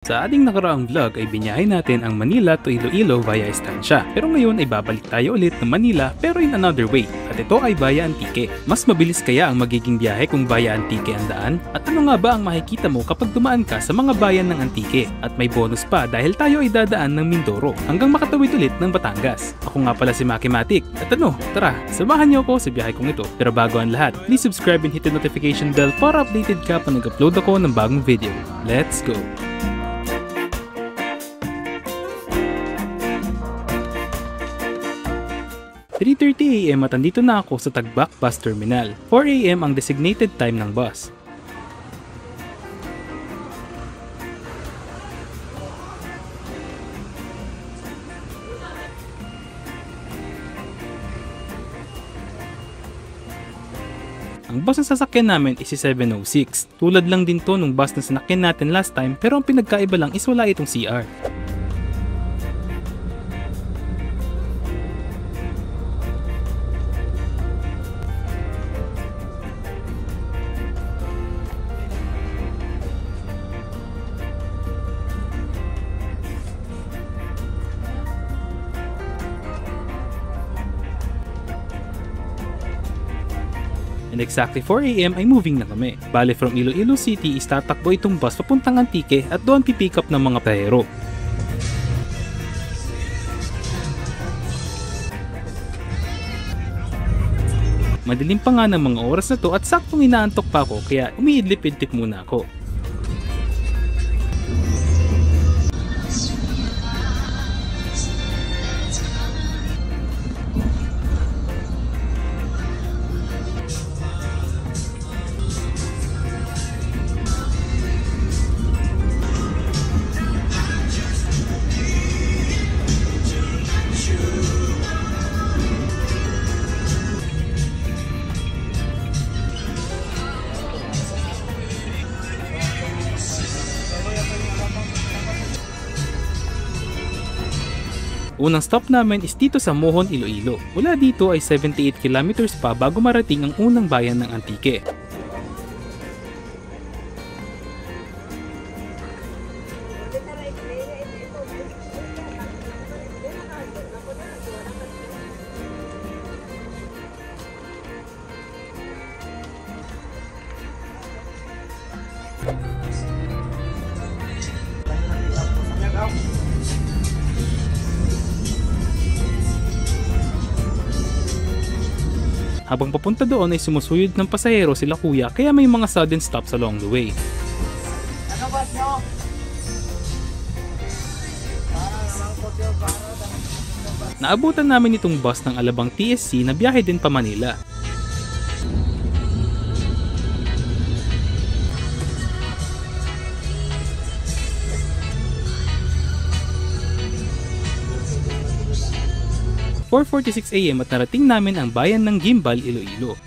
Sa ating nakaraang vlog ay binyahe natin ang Manila to Iloilo via Estancia. Pero ngayon ay babalik tayo ulit ng Manila pero in another way. At ito ay via Antique. Mas mabilis kaya ang magiging biyahe kung via Antique ang daan? At ano nga ba ang makikita mo kapag dumaan ka sa mga bayan ng Antique? At may bonus pa dahil tayo ay dadaan ng Mindoro hanggang makatawid ulit ng Batangas. Ako nga pala si Makimatic. At tara, samahan niyo ako sa biyahe kong ito. Pero bago ang lahat, please subscribe and hit the notification bell para updated ka pag nag-upload ako ng bagong video. Let's go! 3:30 AM at andito na ako sa Tagbak Bus Terminal. 4 AM ang designated time ng bus. Ang bus na sasakyan namin is si 706. Tulad lang din to nung bus na sinakyan natin last time pero ang pinagkaiba lang is wala itong CR. And exactly 4 AM ay moving na kami. Bale from Iloilo City is tatakbo itong bus papuntang Antique at doon pipick up ng mga pasahero. Madilim pa nga ng mga oras na to at saktong inaantok pa ako kaya umiidlip-idlip muna ako. Unang stop namin is dito sa Mohon, Iloilo. Mula dito ay 78 kilometers pa bago marating ang unang bayan ng Antique. Habang papunta doon ay sumusuyod ng pasahero sila kuya kaya may mga sudden stops along the way. Ano ba nyo? Naabutan namin itong bus ng Alabang TSC na biyahe din pa Manila. At 4:46 AM at narating namin ang bayan ng Gimbal, Iloilo.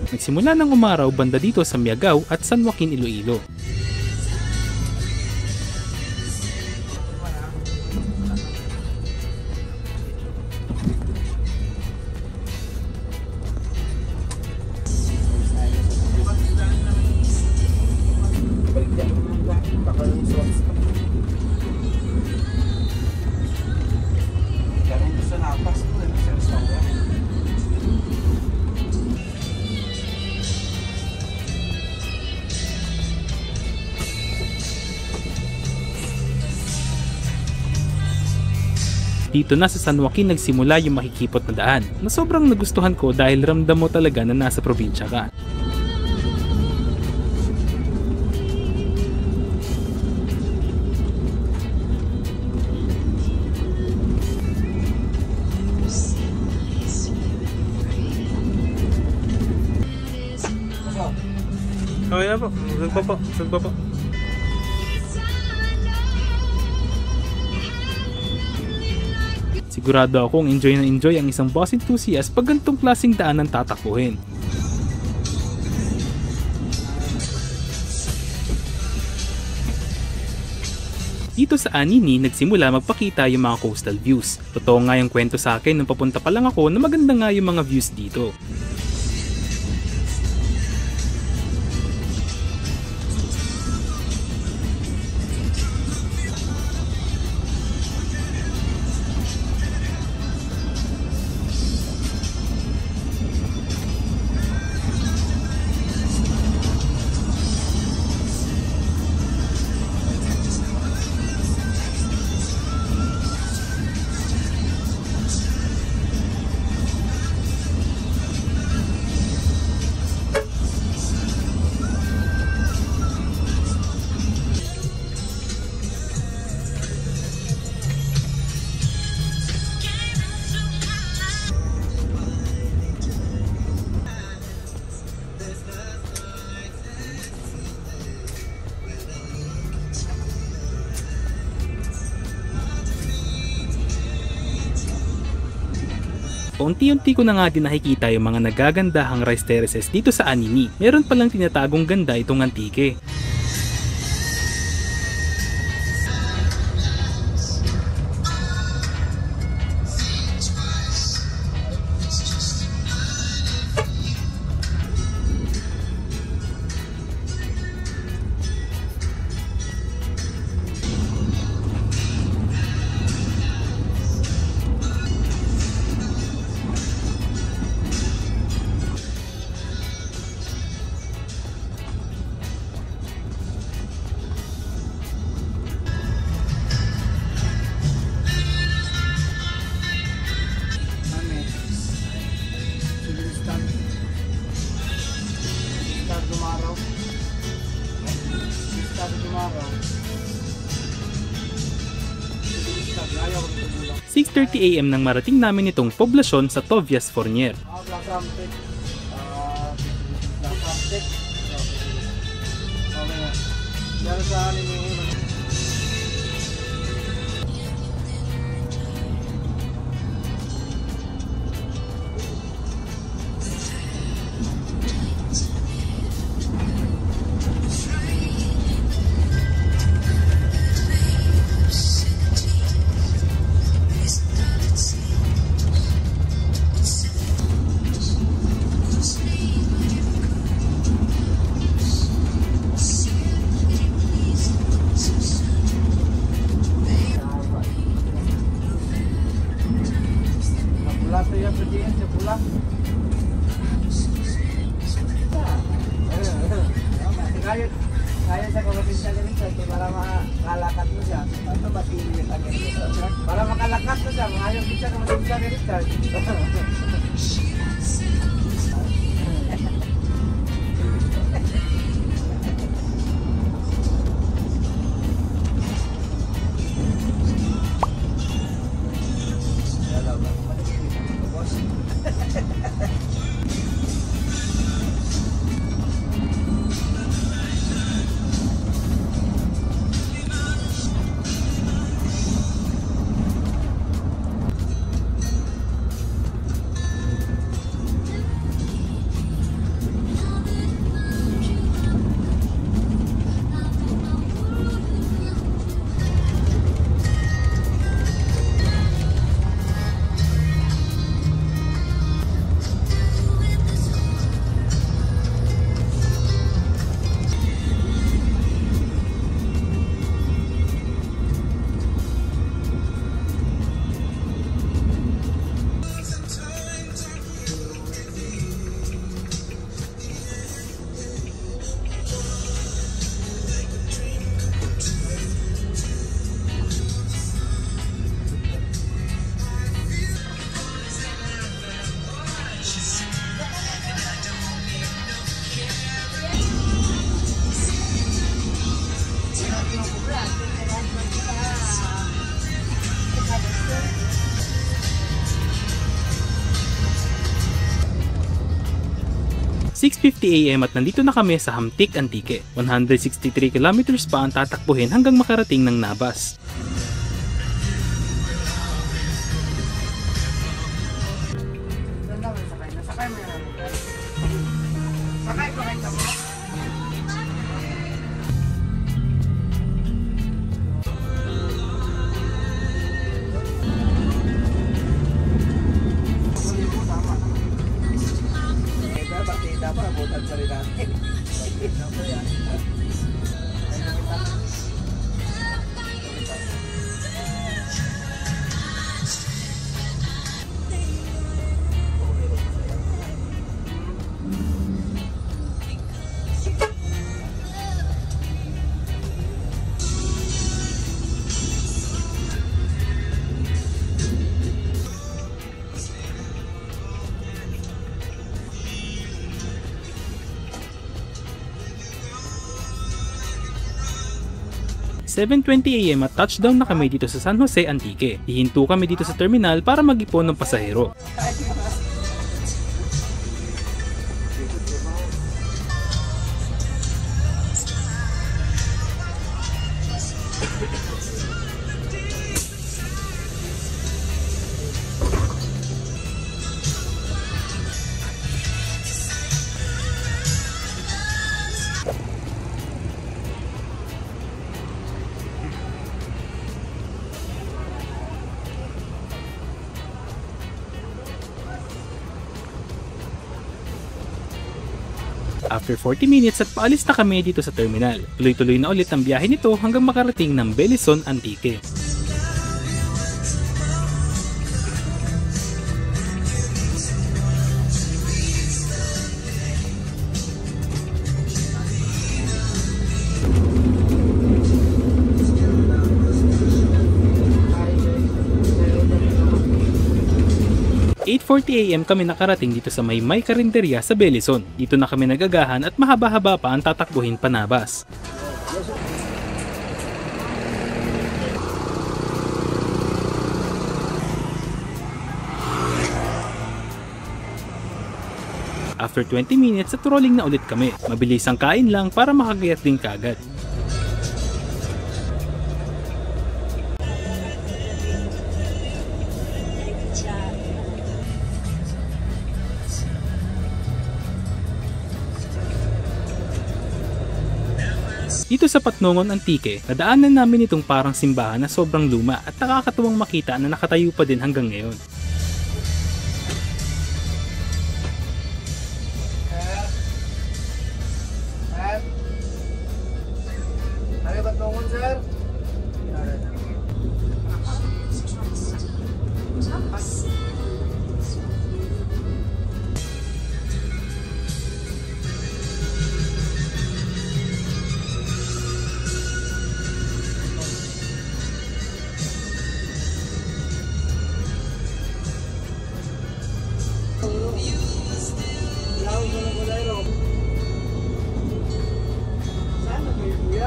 Nagsimula ng umaraw banda dito sa Miagao at San Joaquin, Iloilo. Dito na sa San Joaquin nagsimula yung makikipot na daan na sobrang nagustuhan ko dahil ramdam mo talaga na nasa probinsya ka. Okay na po, sagpa po. Sigurado akong enjoy na enjoy ang isang bus enthusiast pag ganitong klaseng daan ang tatakbuhin. Dito sa Anini, nagsimula magpakita yung mga coastal views. Totoo nga yung kwento sa akin nung papunta pa lang ako na maganda nga yung mga views dito. Paunti-unti ko na nga din nakikita yung mga nagagandahang rice terraces dito sa Anini. Meron palang tinatagong ganda itong Antique. Dumaraw. 6:30 AM nang marating namin itong poblasyon sa Tovias Fournier. Kaya sa kamatin siya ganito para makalakat mo siya. Ito ba pinili ka ganito? Para makalakat mo siya, ayaw din siya kamatin siya ganito. AM at nandito na kami sa Hamtik Antique. 163 kilometers pa ang tatakbuhin hanggang makarating ng Navas. 7:20 AM at touchdown na kami dito sa San Jose, Antique. Hihinto kami dito sa terminal para mag-ipon ng pasahero. After 40 minutes at paalis na kami dito sa terminal. Tuloy-tuloy na ulit ang biyahe nito hanggang makarating ng Bellison, Antique. At 8:40 AM kami nakarating dito sa may Karinderya sa Bellison. Dito na kami nagagahan at mahaba-haba pa ang tatakbuhin panabas. After 20 minutes at rolling na ulit kami. Mabilis ang kain lang para makagayat din kagad. Dito sa Patnongon, Antique, nadaanan namin itong parang simbahan na sobrang luma at nakakatuwang makita na nakatayo pa din hanggang ngayon. Ano ba Patnongon, sir?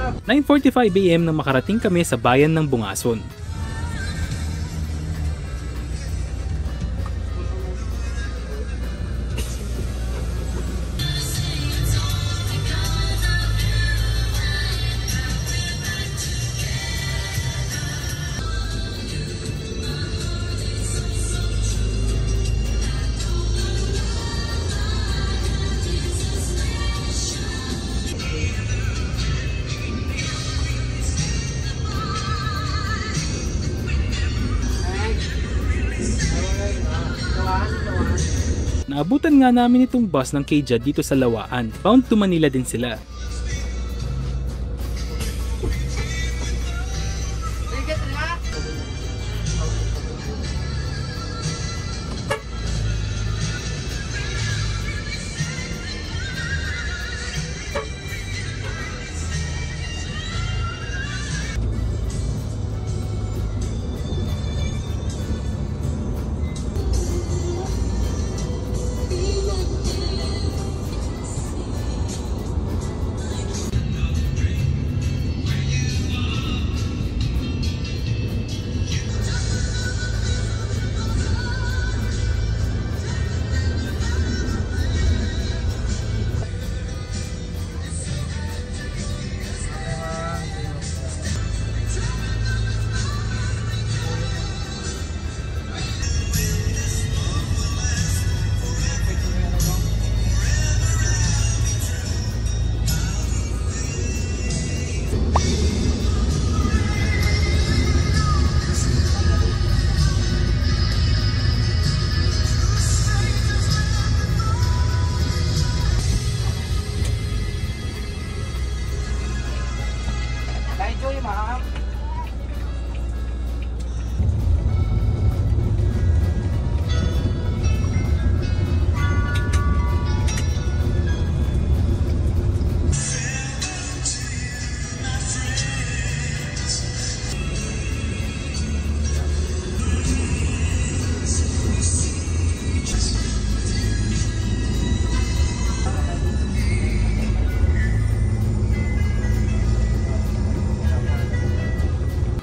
At 9:45 AM nang makarating kami sa bayan ng Bungason. Naabutan nga namin itong bus ng KJAD dito sa Lawaan. Bound to Manila din sila.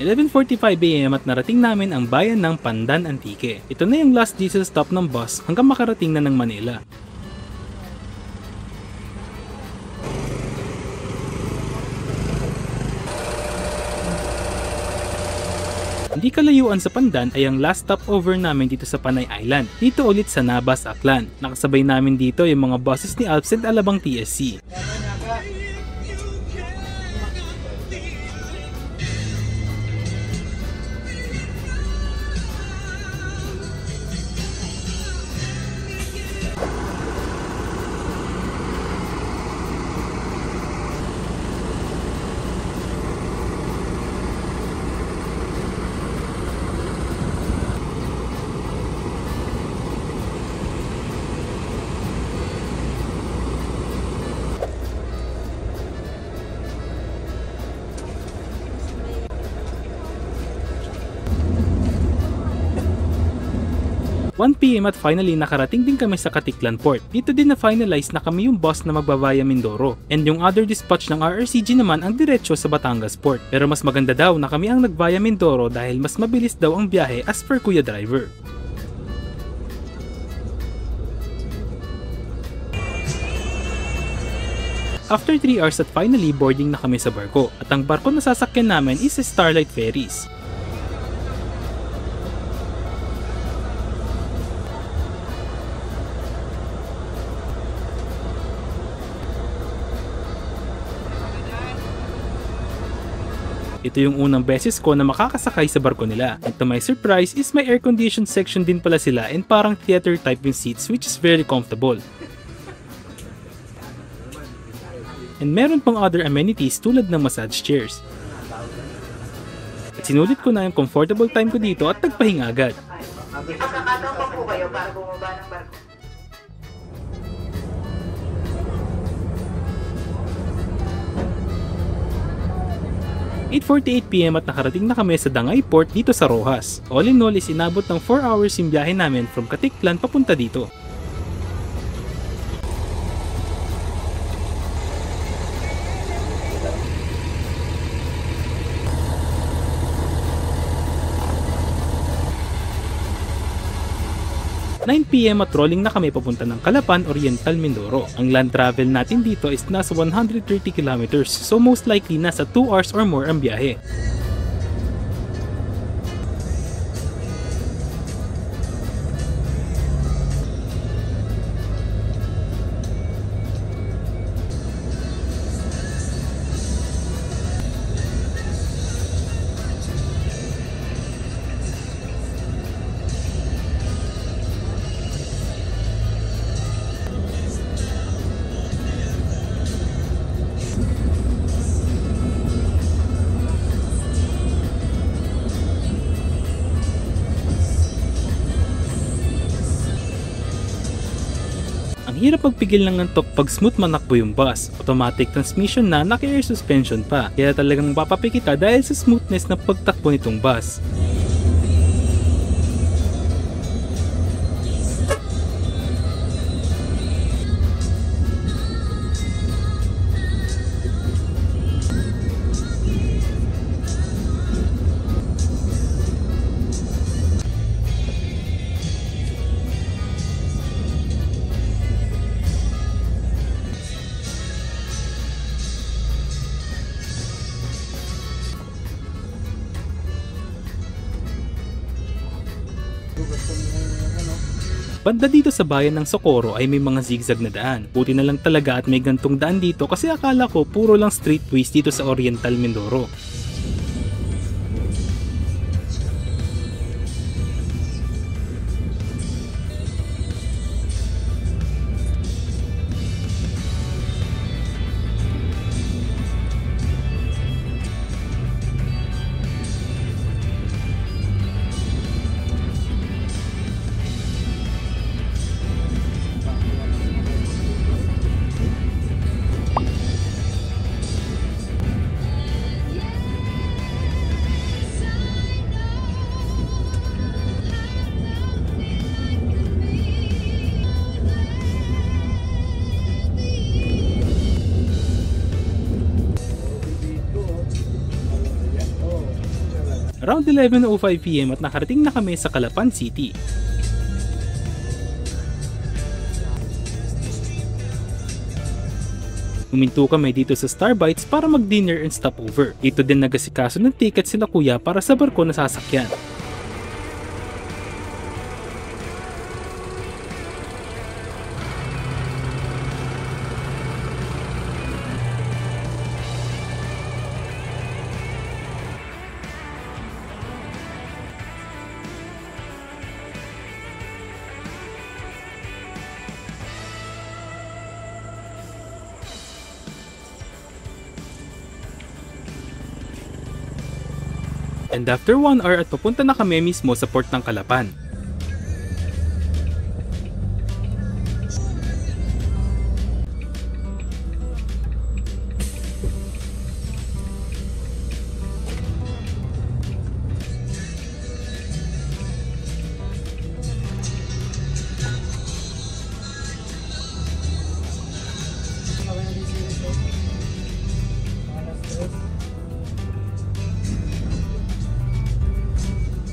11:45 AM at narating namin ang bayan ng Pandan Antique. Ito na yung last diesel stop ng bus hanggang makarating na ng Manila. Hindi kalayuan sa Pandan ay ang last stopover namin dito sa Panay Island. Dito ulit sa Nabas, Aklan. Nakasabay namin dito yung mga buses ni Alps and Alabang TSC. PM at finally nakarating din kami sa Katiklan Port. Dito din na-finalize na kami yung bus na magbabaya Mindoro. And yung other dispatch ng RRCG naman ang diretsyo sa Batangas Port. Pero mas maganda daw na kami ang nagbaya Mindoro dahil mas mabilis daw ang biyahe as per Kuya Driver. After 3 hours at finally boarding na kami sa barko. At ang barko na sasakyan namin is Starlight Ferries. Ito yung unang beses ko na makakasakay sa barko nila. And to my surprise is may air-conditioned section din pala sila and parang theater type yung seats which is very comfortable. And meron pang other amenities tulad ng massage chairs. At sinulit ko na yung comfortable time ko dito at nagpahinga agad. Ipagkakataon pa po kayo para bumaba ng barko? 8:48 PM at nakarating na kami sa Dangay Port dito sa Rojas. All in all is inabot ng 4 hours yung biyahe namin from Katiklan papunta dito. PM at rolling na kami papunta ng Calapan, Oriental, Mindoro. Ang land travel natin dito is nasa 130 kilometers, so most likely nasa 2 hours or more ang biyahe. Hirap magpigil ng antok pag smooth manakbo yung bus. Automatic transmission na, naka-air suspension pa. Kaya talagang mapapikita dahil sa smoothness ng pagtakbo nitong bus. Banda dito sa bayan ng Socorro ay may mga zigzag na daan. Buti na lang talaga at may gantong daan dito kasi akala ko puro lang streetways dito sa Oriental Mindoro. around 11:05 PM at nakarating na kami sa Calapan City. Huminto kami dito sa Starbites para mag-dinner and stopover. Dito din nagasikaso ng ticket sila kuya para sa barko na sasakyan. And after 1 hour at papunta na kami mismo sa port ng Calapan.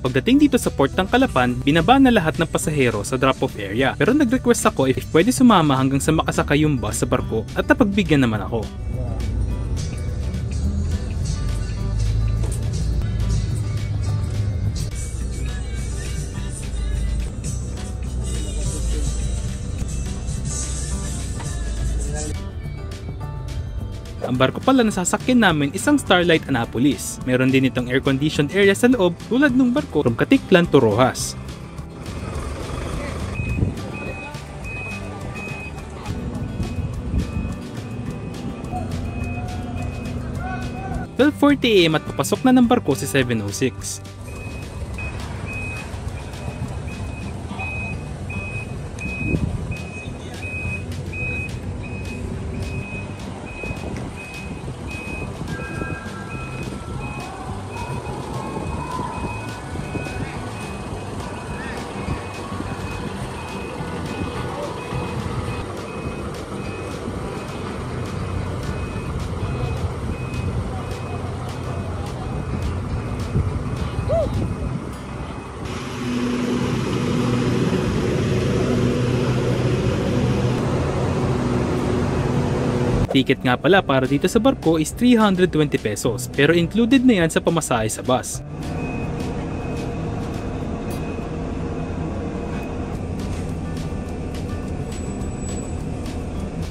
Pagdating dito sa port ng Calapan, binaba na lahat ng pasahero sa drop-off area. Pero nag-request ako if pwede sumama hanggang sa makasakay yung bus sa barko at napagbigyan naman ako. Ang barko pala na sasakyan namin isang Starlight Annapolis. Meron din itong air-conditioned area sa loob tulad ng barko from Caticlan to Rojas. "12:40 AM at papasok na ng barko si 706. Ticket nga pala para dito sa barko is 320 pesos pero included na yan sa pamasahe sa bus.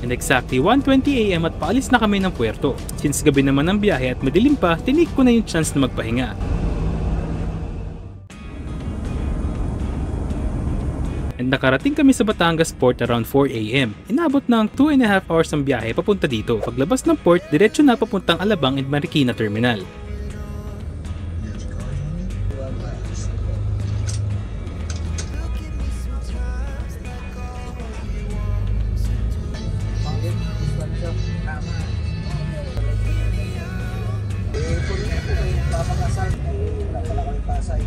And exactly 1:20 AM at paalis na kami ng puerto. Since gabi naman ang biyahe at madilim pa, tinik ko na yung chance na magpahinga. And nakarating kami sa Batangas Port around 4 AM. Inabot ng 2.5 hours ang biyahe papunta dito. Paglabas ng port, diretso na papuntang Alabang and Marikina Terminal. Papakasal, wala pala kami Pasay.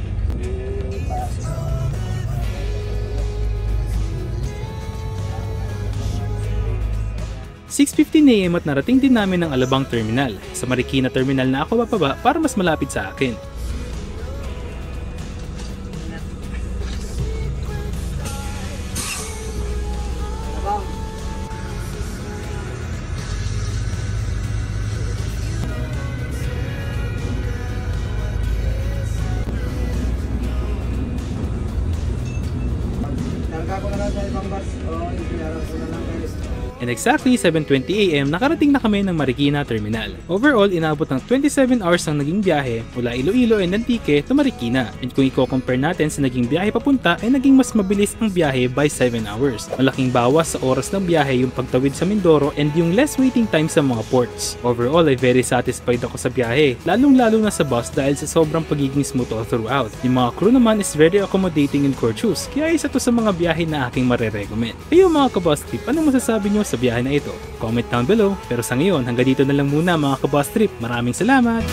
6:15 AM at narating din namin ang Alabang Terminal. Sa Marikina Terminal na ako bababa para mas malapit sa akin. Targa ko na lang sa ibang bus. Ipinaran ko na lang guys. And exactly 7:20 AM nakarating na kami ng Marikina Terminal. Overall, inabot ng 27 hours ang naging biyahe mula Iloilo and Antique to Marikina. And kung i-compare natin sa naging biyahe papunta ay naging mas mabilis ang biyahe by 7 hours. Malaking bawas sa oras ng biyahe yung pagtawid sa Mindoro and yung less waiting time sa mga ports. Overall ay very satisfied ako sa biyahe, lalong-lalo na sa bus dahil sa sobrang pagiging smooth all throughout. Yung mga crew naman is very accommodating and courteous, kaya isa to sa mga biyahe na aking marerecommend. Kayo mga kabus trip, anong masasabi nyo sa biyahe na ito? Comment down below. Pero sa ngayon, hanggang dito na lang muna mga kabus trip. Maraming salamat!